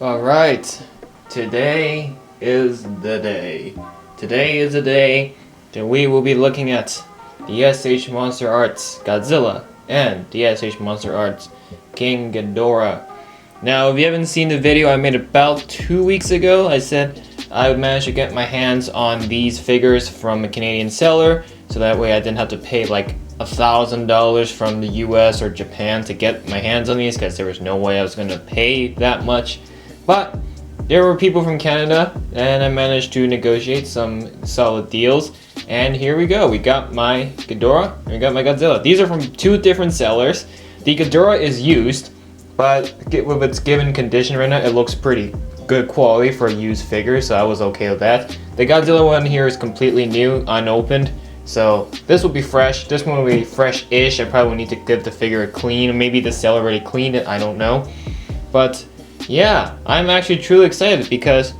Alright, today is the day. Today is the day that we will be looking at the SH Monsterarts Godzilla and the SH Monsterarts King Ghidorah. Now, if you haven't seen the video I made about 2 weeks ago, I said I would manage to get my hands on these figures from a Canadian seller, so that way I didn't have to pay like $1,000 from the US or Japan to get my hands on these, because there was no way I was going to pay that much. But there were people from Canada, and I managed to negotiate some solid deals. And here we go. We got my Ghidorah and we got my Godzilla. These are from two different sellers. The Ghidorah is used, but with its given condition right now, it looks pretty good quality for a used figure, so I was okay with that. The Godzilla one here is completely new, unopened, so this will be fresh. This one will be fresh-ish. I probably need to give the figure a clean. Maybe the seller already cleaned it, I don't know. But yeah, I'm actually truly excited because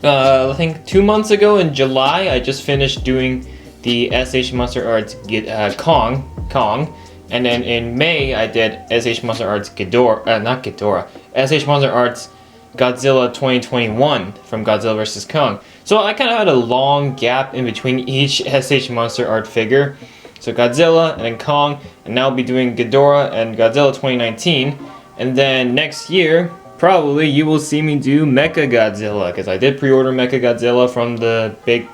I think 2 months ago in July, I just finished doing the SH Monsterarts Kong, and then in May I did SH Monsterarts SH Monsterarts Godzilla 2021 from Godzilla vs. Kong. So I kind of had a long gap in between each SH Monsterart figure. So Godzilla and then Kong, and now I'll be doing Ghidorah and Godzilla 2019. And then next year, probably you will see me do Mecha Godzilla, because I did pre-order Mecha Godzilla from the Big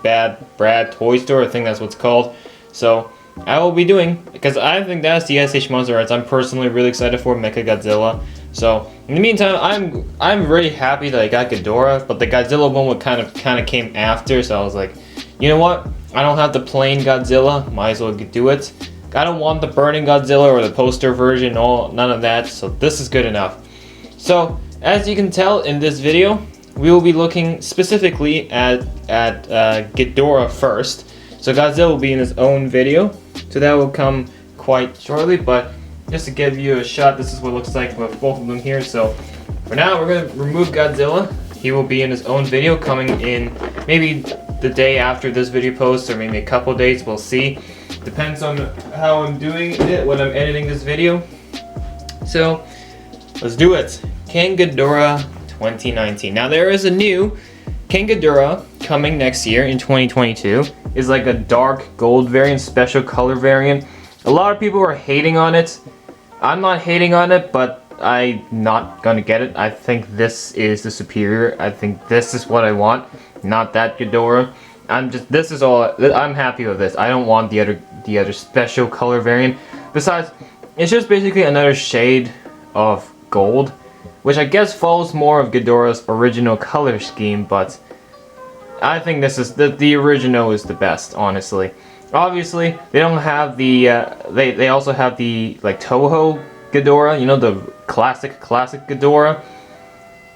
Bad Brad toy store. I think that's what it's called. So I will be doing, because I think that's the SH Monsterarts I'm personally really excited for, Mecha Godzilla. So in the meantime, I'm really happy that I got Ghidorah, but the Godzilla one would kind of came after. So I was like, you know what? I don't have the plain Godzilla. Might as well do it. I don't want the burning Godzilla or the poster version, none of that, so this is good enough. So, as you can tell in this video, we will be looking specifically at Ghidorah first. So Godzilla will be in his own video, so that will come quite shortly, but just to give you a shot, this is what it looks like with both of them here. So, for now, we're going to remove Godzilla. He will be in his own video coming in maybe the day after this video posts, or maybe a couple days, we'll see. Depends on how I'm doing it when I'm editing this video. So, let's do it. King Ghidorah 2019. Now there is a new King Ghidorah coming next year in 2022. It's like a dark gold variant, special color variant. A lot of people are hating on it. I'm not hating on it, but I'm not gonna get it. I think this is the superior. I think this is what I want, not that Ghidorah. This is all, I'm happy with this. I don't want the other special color variant. Besides, it's just basically another shade of gold, which I guess follows more of Ghidorah's original color scheme, but I think this is, the original is the best, honestly. Obviously, they don't have the, they also have the, like, Toho Ghidorah, you know, the classic Ghidorah.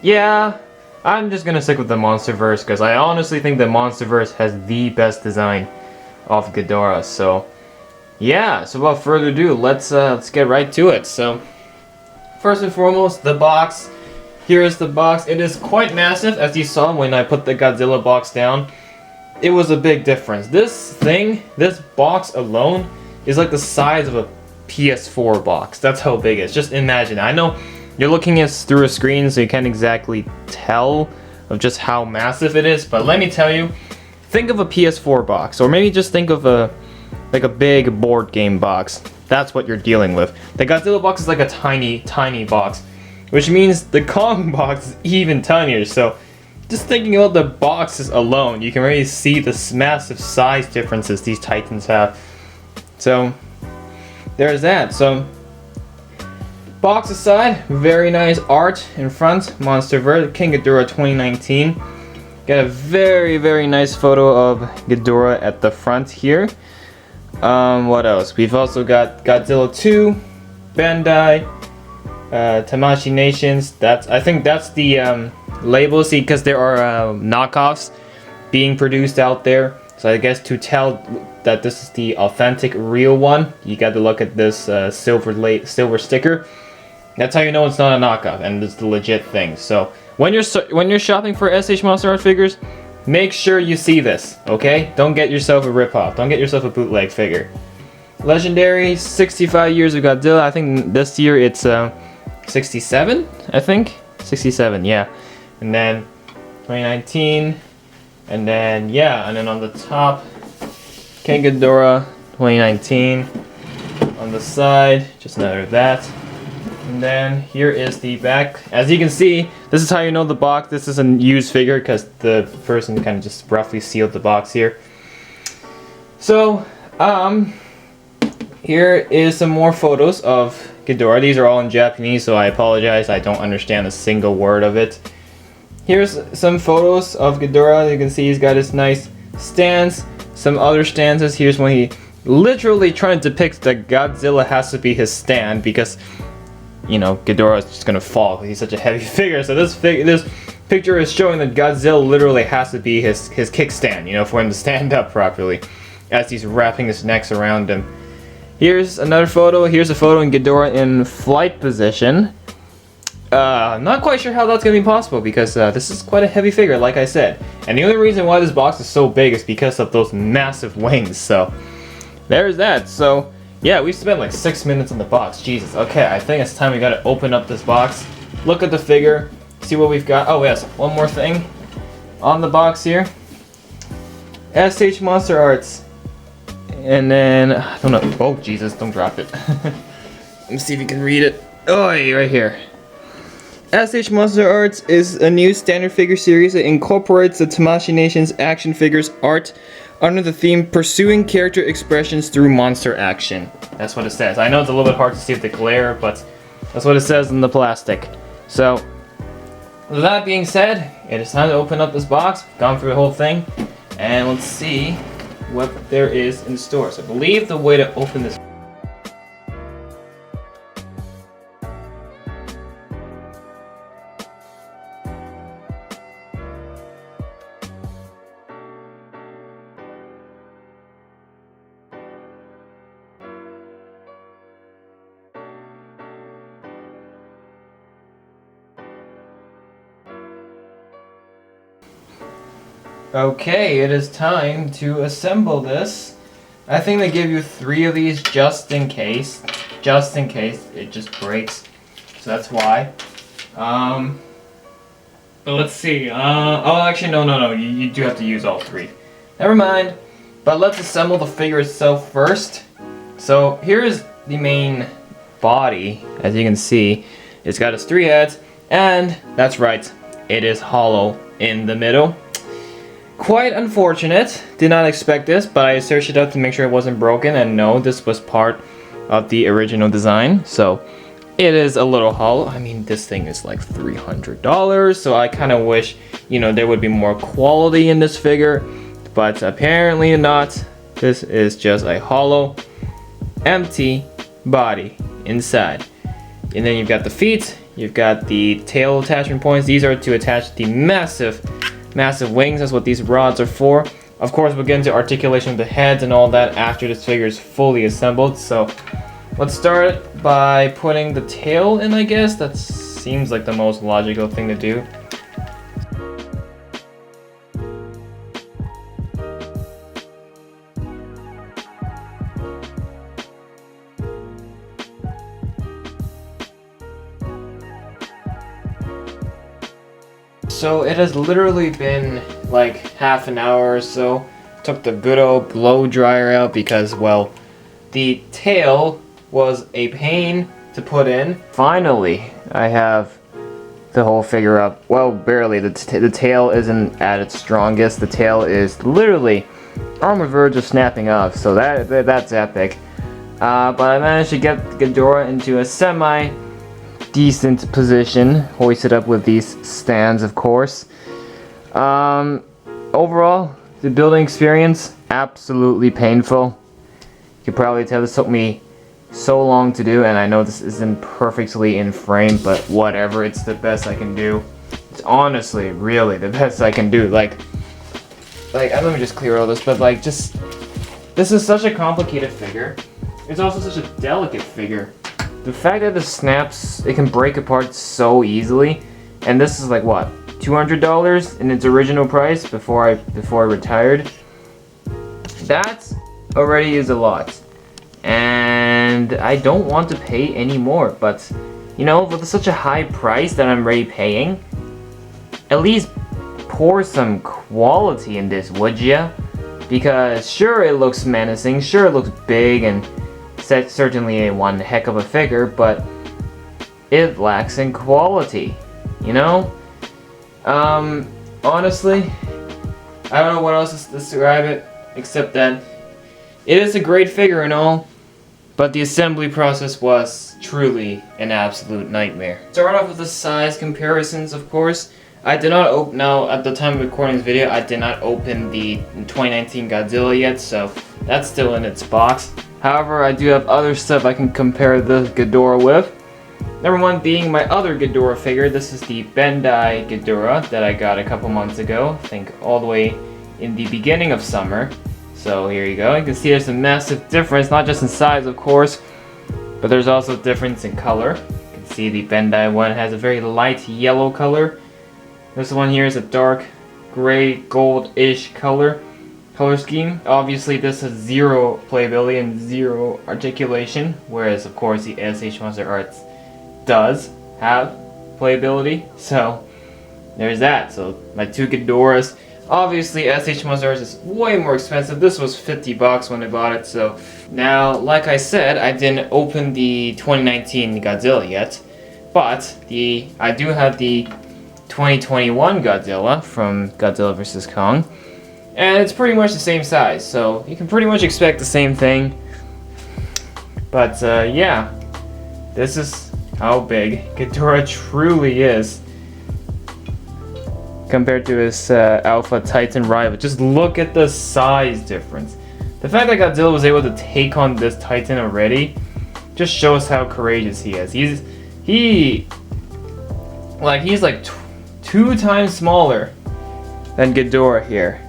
Yeah, I'm just gonna stick with the Monsterverse, because I honestly think the Monsterverse has the best design of Ghidorah. So yeah, so without further ado, let's get right to it. So first and foremost, the box. Here is the box. It is quite massive, as you saw when I put the Godzilla box down. It was a big difference. This box alone is like the size of a PS4 box. That's how big it is. Just imagine. I know you're looking at through a screen, so you can't exactly tell of just how massive it is, but let me tell you, think of a PS4 box, or maybe just think of a big board game box. That's what you're dealing with. The Godzilla box is like a tiny box, which means the Kong box is even tinier. So just thinking about the boxes alone, you can really see the massive size differences these Titans have. So there's that. So box aside, very nice art in front. Monsterverse, King Ghidorah 2019. Got a very nice photo of Ghidorah at the front here. What else? We've also got Godzilla 2, Bandai, Tamashii Nations. I think that's the label. See, because there are knockoffs being produced out there. So I guess to tell that this is the authentic, real one, you got to look at this silver sticker. That's how you know it's not a knockoff and it's the legit thing. So when you're shopping for SH Monsterart figures, make sure you see this, okay? Don't get yourself a ripoff. Don't get yourself a bootleg figure. Legendary, 65 years of Godzilla. I think this year it's 67, I think. 67, yeah. And then 2019, and then yeah, and then on the top, King Ghidorah 2019. On the side, just another that. And then here is the back. As you can see, this is how you know the box. This is a used figure because the person kind of just roughly sealed the box here. So, here is some more photos of Ghidorah. These are all in Japanese, so I apologize. I don't understand a single word of it. Here's some photos of Ghidorah. You can see he's got his nice stance. Some other stances. Here's when he literally trying to depict that Godzilla has to be his stand because, you know, Ghidorah is just gonna fall. He's such a heavy figure. So this picture is showing that Godzilla literally has to be his kickstand, you know, for him to stand up properly as he's wrapping his necks around him. Here's another photo. Here's a photo in Ghidorah in flight position. Not quite sure how that's gonna be possible because this is quite a heavy figure, like I said. And the only reason why this box is so big is because of those massive wings. So there's that. So yeah, we spent like 6 minutes on the box. Jesus. Okay, I think it's time we gotta open up this box, look at the figure, see what we've got. Oh yes, one more thing on the box here. SH Monsterarts. And then, I don't know. Oh, Jesus, don't drop it. Let me see if you can read it. Oh, right here. SH Monsterarts is a new standard figure series that incorporates the Tamashii Nation's action figures art under the theme Pursuing Character Expressions Through Monster Action. That's what it says. I know it's a little bit hard to see with the glare, but that's what it says in the plastic. So, with that being said, it is time to open up this box. We've gone through the whole thing, and let's see what there is in store. So I believe the way to open this. Okay, it is time to assemble this. I think they give you 3 of these just in case it just breaks. So that's why. But let's see. Oh, actually, no. You do have to use all 3. Never mind. But let's assemble the figure itself first. So here is the main body. As you can see, it's got its 3 heads, and that's right, it is hollow in the middle. Quite unfortunate. Did not expect this, but I searched it up to make sure it wasn't broken, and no, this was part of the original design. So it is a little hollow. I mean, this thing is like $300, so I kind of wish, you know, there would be more quality in this figure, but apparently not. This is just a hollow, empty body inside. And then you've got the feet, you've got the tail attachment points. These are to attach the massive wings. That's what these rods are for. Of course, we'll get into articulation of the heads and all that after this figure is fully assembled. So let's start by putting the tail in, I guess. That seems like the most logical thing to do. So it has literally been like half an hour or so. Took the good old blow dryer out because, well, the tail was a pain to put in. Finally, I have the whole figure up. Well, barely. The tail isn't at its strongest. The tail is literally on the verge of snapping off. So that's epic. But I managed to get Ghidorah into a semi-decent position, hoisted up with these stands, of course. Overall, the building experience, absolutely painful. You can probably tell this took me so long to do, and I know this isn't perfectly in frame, but whatever, it's the best I can do. It's honestly, really the best I can do. Like, let me just clear all this, but like, just, this is such a complicated figure. It's also such a delicate figure. The fact that the snaps, it can break apart so easily, and this is like what, $200 in its original price before I retired. That already is a lot, and I don't want to pay any more. But you know, with such a high price that I'm already paying, at least pour some quality in this, would ya? Because sure, it looks menacing, sure, it looks big, and certainly one heck of a figure, but it lacks in quality, you know? Honestly, I don't know what else to describe it, except that it is a great figure and all, but the assembly process was truly an absolute nightmare. Start off with the size comparisons, of course. I did not open, now at the time of recording this video, I did not open the 2019 Godzilla yet, so that's still in its box. However, I do have other stuff I can compare the Ghidorah with. Number one being my other Ghidorah figure. This is the Bandai Ghidorah that I got a couple months ago, I think all the way in the beginning of summer. So here you go. You can see there's a massive difference, not just in size of course, but there's also a difference in color. You can see the Bandai one has a very light yellow color. This one here is a dark gray gold-ish color scheme. Obviously this has 0 playability and 0 articulation, whereas of course the SH Monsterarts does have playability. So there's that. So my two Ghidorahs. Obviously SH Monsterarts is way more expensive. This was $50 when I bought it. So now, like I said, I didn't open the 2019 Godzilla yet, but I do have the 2021 Godzilla from Godzilla vs. Kong, and it's pretty much the same size, so you can pretty much expect the same thing. But yeah, this is how big Ghidorah truly is compared to his Alpha Titan rival. Just look at the size difference. The fact that Godzilla was able to take on this Titan already just shows how courageous he is. He's like 2 times smaller than Ghidorah here,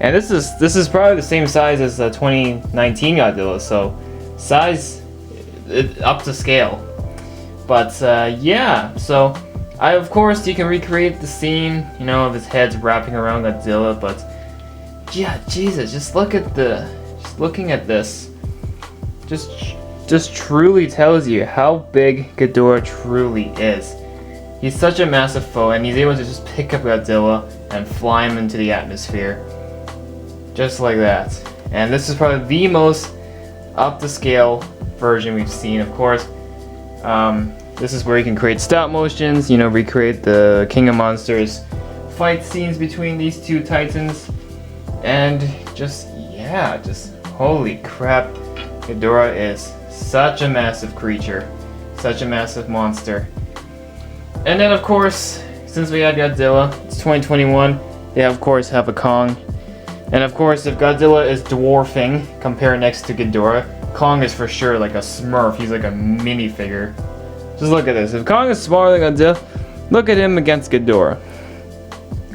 and this is probably the same size as the 2019 Godzilla, so size up to scale. But yeah, so of course you can recreate the scene, you know, of his head wrapping around Godzilla, but yeah, Jesus, just looking at this just truly tells you how big Ghidorah truly is. He's such a massive foe, and he's able to just pick up Godzilla and fly him into the atmosphere. Just like that. And this is probably the most up-to-scale version we've seen, of course. This is where you can create stop motions, you know, recreate the King of Monsters fight scenes between these two titans. And just holy crap, Ghidorah is such a massive creature. Such a massive monster. And then of course, since we had Godzilla, it's 2021, they of course have a Kong. And of course, if Godzilla is dwarfing, compare next to Ghidorah, Kong is for sure like a Smurf. He's like a minifigure. Just look at this. If Kong is smaller than Godzilla, look at him against Ghidorah.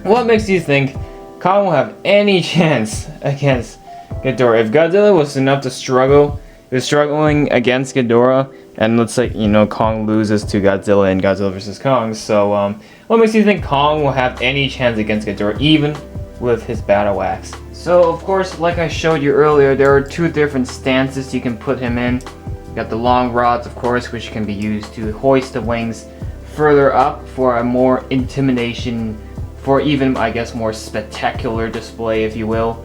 What makes you think Kong will have any chance against Ghidorah? If Godzilla was enough to struggle, he was struggling against Ghidorah, and let's say, you know, Kong loses to Godzilla in Godzilla vs. Kong, so what makes you think Kong will have any chance against Ghidorah, even with his battle axe? So of course, like I showed you earlier, there are 2 different stances you can put him in. You got the long rods, of course, which can be used to hoist the wings further up for a more intimidation, for even, I guess, more spectacular display, if you will.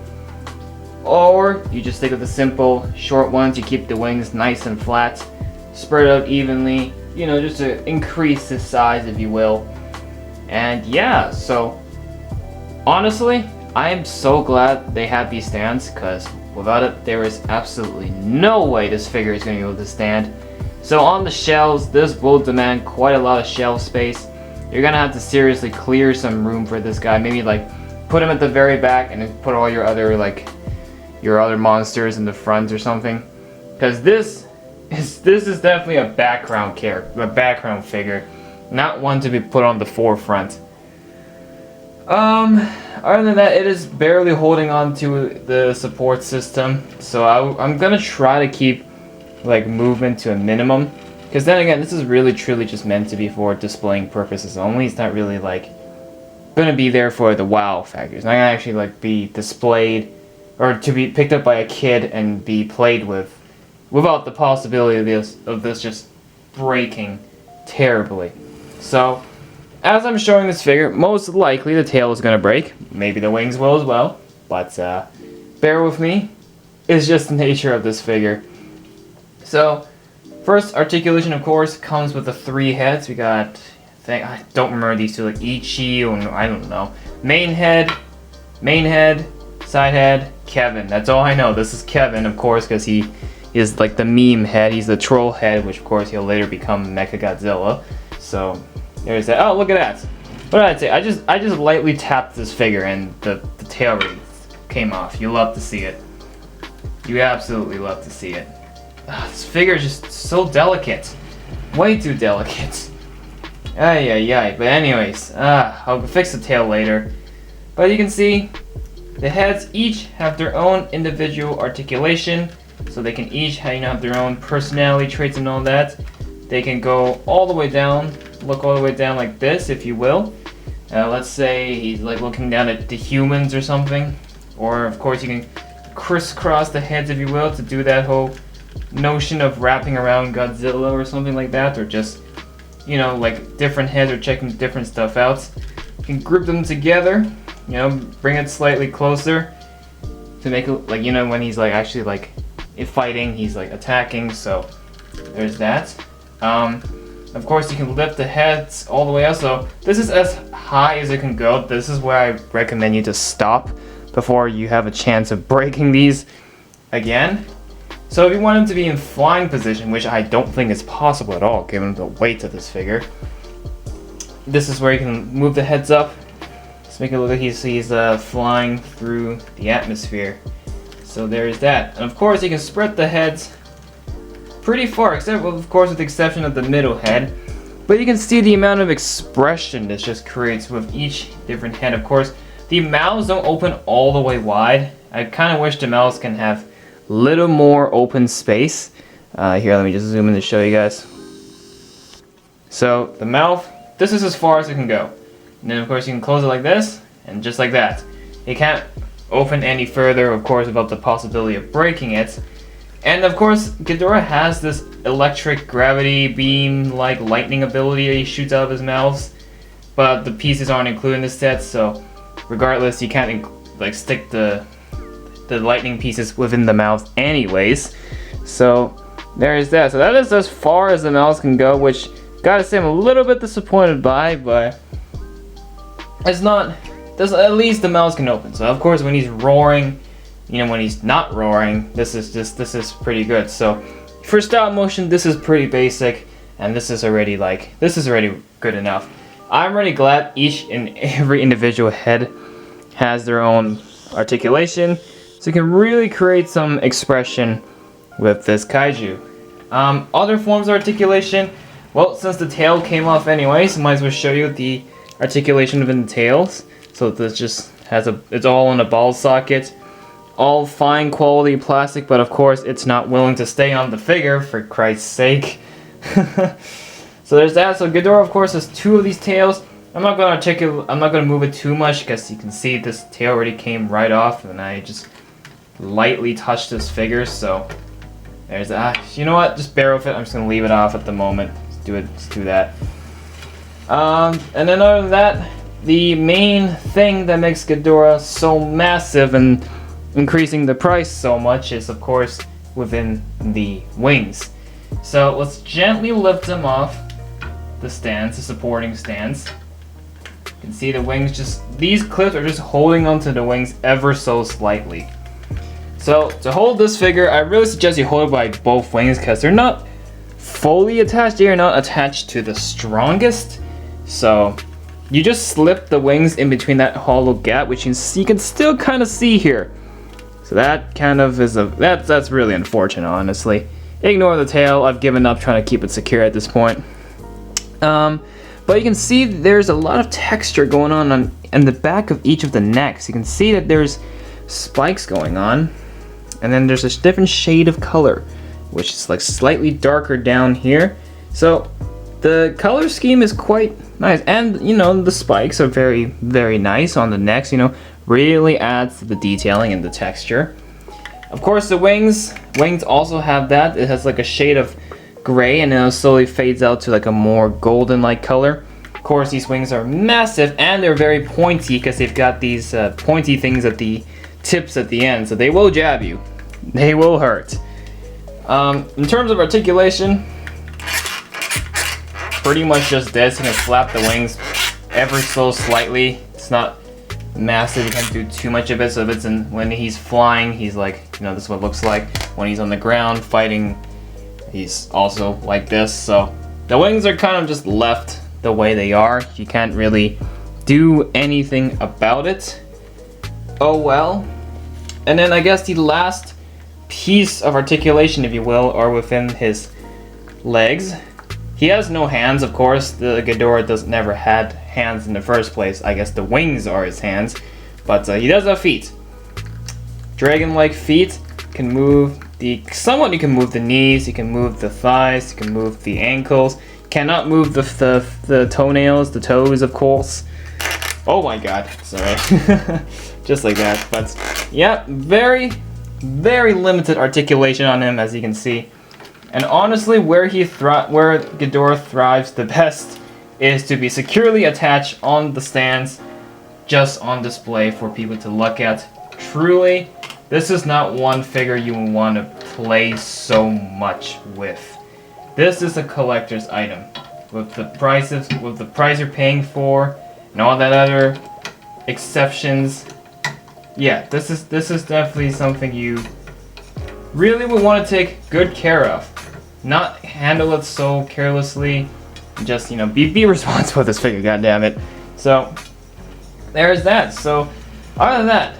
Or you just stick with the simple short ones. You keep the wings nice and flat, spread out evenly, you know, just to increase the size, if you will. And yeah, so honestly, I am so glad they have these stands, because without it, there is absolutely no way this figure is going to be able to stand. So on the shelves, this will demand quite a lot of shelf space. You're going to have to seriously clear some room for this guy. Maybe like put him at the very back and then put all your other monsters in the front or something. Because this is definitely a background character, a background figure, not one to be put on the forefront. Other than that, it is barely holding on to the support system, so I'm gonna try to keep like movement to a minimum, because then again, this is really truly just meant to be for displaying purposes only. It's not really like gonna be there for the wow factor. It's not gonna actually like be displayed or to be picked up by a kid and be played with without the possibility of this just breaking terribly. So, as I'm showing this figure, most likely the tail is going to break. Maybe the wings will as well. But bear with me. It's just the nature of this figure. So, first, articulation, of course, comes with the 3 heads. We got, I don't remember these two, like Ichi, or I don't know. Main head, side head, Kevin. That's all I know. This is Kevin, of course, because he is like the meme head. He's the troll head, which of course he'll later become Mechagodzilla. So there's that. Oh, look at that. What did I say? I just lightly tapped this figure and the tail wreath came off. You love to see it. You absolutely love to see it. This figure is just so delicate. Way too delicate. Ay, ay, ay. But anyways, I'll fix the tail later. But you can see the heads each have their own individual articulation. So they can each have their own personality traits and all that. They can go all the way down, look all the way down like this, if you will. Let's say he's like looking down at the humans or something. Or of course you can crisscross the heads, if you will, to do that whole notion of wrapping around Godzilla or something like that. Or just, like different heads or checking different stuff out. You can group them together, bring it slightly closer to make it like, when he's like actually like fighting, he's like attacking, so there's that. Of course you can lift the heads all the way up, so this is as high as it can go. This is where I recommend you to stop before you have a chance of breaking these again. So if you want him to be in flying position, which I don't think is possible at all given the weight of this figure, this is where you can move the heads up. Let's make it look like he's flying through the atmosphere. So there's that. And of course you can spread the heads pretty far, except of course with the exception of the middle head. But you can see the amount of expression this just creates with each different head. Of course, the mouths don't open all the way wide. I kind of wish the mouths can have a little more open space. Here, let me just zoom in to show you guys. So the mouth, this is as far as it can go. And then of course you can close it like this, and just like that. You can't open any further, of course, without the possibility of breaking it. And of course, Ghidorah has this electric gravity beam like lightning ability that he shoots out of his mouth, but the pieces aren't included in the set, so regardless, you can't like stick the lightning pieces within the mouth anyways. So there is that. So that is as far as the mouth can go, which gotta say I'm a little bit disappointed by, but it's not. At least the mouth can open. So of course when he's roaring, when he's not roaring, this is pretty good. So for stop motion, this is pretty basic, and this is already good enough. I'm really glad each and every individual head has their own articulation, so you can really create some expression with this kaiju. Other forms of articulation, well, since the tail came off anyways, I might as well show you the articulation within the tails. So this just it's all in a ball socket. All fine quality plastic, but of course it's not willing to stay on the figure, for Christ's sake. So there's that. So Ghidorah, of course, has 2 of these tails. I'm not gonna move it too much because you can see this tail already came right off, and I just lightly touched this figure. So there's that. You know what? Just bear with it. I'm just gonna leave it off at the moment. Let's do that. And then other than that, the main thing that makes Ghidorah so massive and increasing the price so much is, of course, within the wings. So let's gently lift them off the stands, the supporting stands. You can see the wings these clips are just holding onto the wings ever so slightly. So to hold this figure, I really suggest you hold it by both wings because they're not fully attached. They are not attached to the strongest. So you just slip the wings in between that hollow gap, which you can still kind of see here. So that kind of is that's really unfortunate, honestly. Ignore the tail. I've given up trying to keep it secure at this point. But you can see there's a lot of texture going on in the back of each of the necks. You can see that there's spikes going on, and then there's a different shade of color, which is like slightly darker down here. So the color scheme is quite nice, and the spikes are very, very nice on the necks. Really adds to the detailing and the texture. Of course, the wings also have that. It has like a shade of gray and then it slowly fades out to like a more golden-like color. Of course, these wings are massive and they're very pointy because they've got these pointy things at the tips at the end, so they will jab you. They will hurt. In terms of articulation, pretty much just this. You can flap the wings ever so slightly. It's not massive, you can't do too much of it. So if it's when he's flying, he's like, you know, this is what it looks like. When he's on the ground fighting, he's also like this. So the wings are kind of just left the way they are. You can't really do anything about it. Oh well. And then I guess the last piece of articulation, if you will, are within his legs. He has no hands, of course. The Ghidorah never had hands in the first place. I guess the wings are his hands, but he does have feet. Dragon-like feet. Can move somewhat. You can move the knees. You can move the thighs. You can move the ankles. Cannot move the toenails, the toes, of course. Oh my god, sorry. Just like that. But yeah, very, very limited articulation on him, as you can see. And honestly, where Ghidorah thrives the best is to be securely attached on the stands, just on display for people to look at. Truly, this is not one figure you will want to play so much with. This is a collector's item. With the price you're paying for, and all that other exceptions, yeah, this is definitely something you really would want to take good care of. Not handle it so carelessly. Just, you know, be responsible with this figure, goddammit. So, there's that. So, other than that,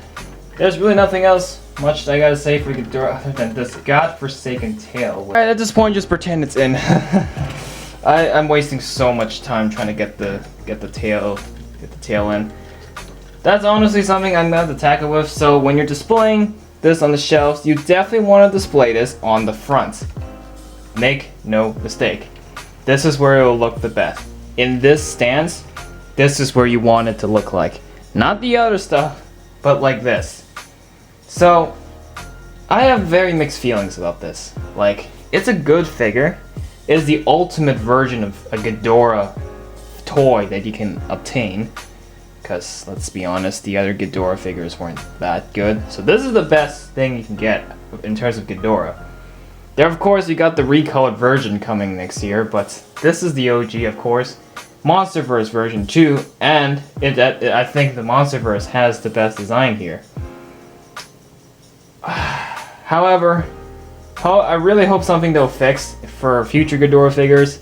there's really nothing else much I gotta say for Ghidorah other than this godforsaken tail. Alright, at this point, just pretend it's in. I'm wasting so much time trying to get the tail in. That's honestly something I'm gonna have to tackle with. So when you're displaying this on the shelves, you definitely want to display this on the front. Make no mistake. This is where it will look the best. In this stance, this is where you want it to look like. Not the other stuff, but like this. So, I have very mixed feelings about this. Like, it's a good figure. It's the ultimate version of a Ghidorah toy that you can obtain. Because, let's be honest, the other Ghidorah figures weren't that good. So this is the best thing you can get in terms of Ghidorah. There, of course, you got the recolored version coming next year, but this is the OG, of course. Monsterverse version 2, and I think the Monsterverse has the best design here. However, I really hope something they'll fix for future Ghidorah figures.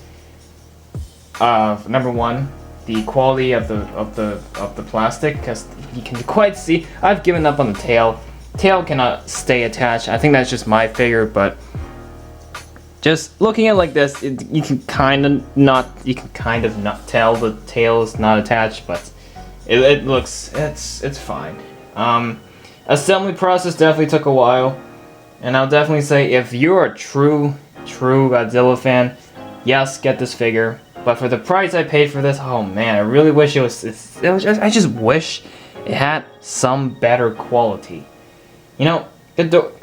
Number one, the quality of the plastic, because you can quite see. I've given up on the tail. Tail cannot stay attached. I think that's just my figure, but just looking at it like this, you can kind of not tell the tail is not attached, but it looks it's fine. Assembly process definitely took a while, and I'll definitely say if you're a true Godzilla fan, yes, get this figure. But for the price I paid for this, oh man, I really wish I just wish it had some better quality. You know,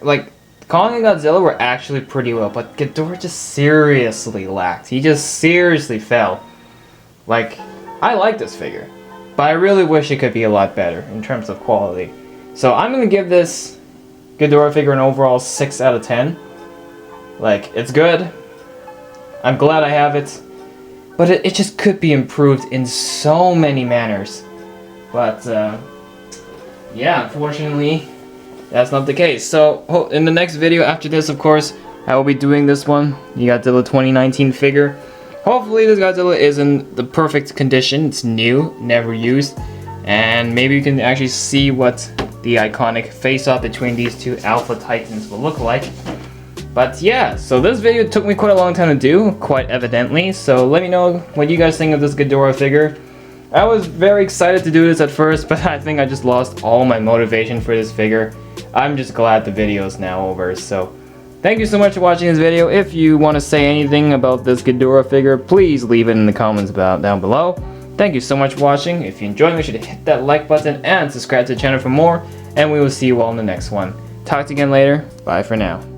like Kong and Godzilla were actually pretty well, but Ghidorah just seriously lacked. He just seriously fell. Like, I like this figure, but I really wish it could be a lot better in terms of quality. So I'm gonna give this Ghidorah figure an overall 6 out of 10. Like, it's good. I'm glad I have it. But it just could be improved in so many manners. But, yeah, unfortunately, that's not the case. So, in the next video after this, of course, I will be doing this one. The Godzilla 2019 figure. Hopefully this Godzilla is in the perfect condition. It's new, never used. And maybe you can actually see what the iconic face-off between these two Alpha Titans will look like. But yeah, so this video took me quite a long time to do, quite evidently. So let me know what you guys think of this Ghidorah figure. I was very excited to do this at first, but I think I just lost all my motivation for this figure. I'm just glad the video is now over. So thank you so much for watching this video. If you want to say anything about this Ghidorah figure, please leave it in the comments down below. Thank you so much for watching. If you enjoyed, make sure to hit that like button and subscribe to the channel for more. And we will see you all in the next one. Talk to you again later. Bye for now.